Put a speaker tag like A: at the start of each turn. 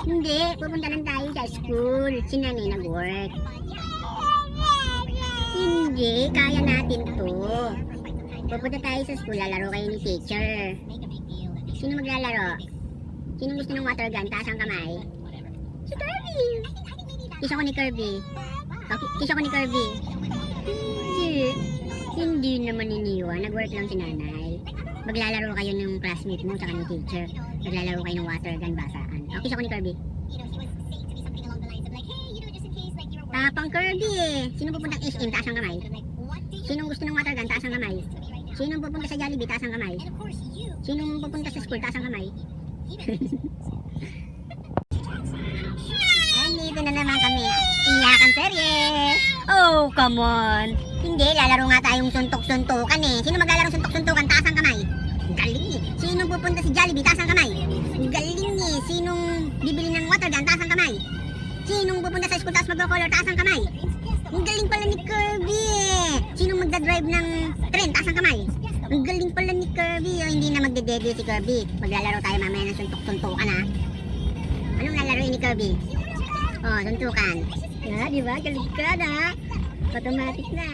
A: Hindi, pupunta lang tayo sa school. Si nanay nag-work. Hindi, kaya natin to. Pupunta tayo sa school, lalaro kayo ni teacher. Sino maglalaro? Sino gusto ng water gun? Taas ang kamay. Si Kirby. Kiss ako ni Kirby. Kiss ako ni Kirby. Hindi. Hindi naman iniwan. Nag-work lang si nanay. Maglalaro kayo ng classmate mo tsaka ni teacher. Maglalaro kayo ng water gun basaan. Kiss ako ni Kirby. Tapang Kirby eh. Sino pupunta SM? Taas ang kamay. Sinong gusto ng water gun? Taas ang kamay. Sinong pupunta sa Jollibee? Taas ang kamay. Sinong pupunta sa school? Taas ang kamay. Andito na naman kami. Iyakan serye. Oh, come on. Hindi, lalaro nga tayong suntok-suntukan eh. Sino maglalaro suntok-suntukan? Taas ang kamay. Galing eh. Sinong pupunta si Jollibee? Taas ang kamay. Galing eh. Sinong bibili ng water gun? Taas ang kamay. Sinong pupunta sa school? Taas magro-color? Taas ang kamay. Ang galing pala ni Kirby eh. Sinong magdadrive ng tren? Taas ang kamay. Ang galing pala ni Kirby. Hindi na magde-debut si Kirby. Maglalaro tayo mamaya ng suntok-suntukan ha. Anong lalaroin ni Kirby? Suntukan. Di ba? Galing ka na. Automatic na.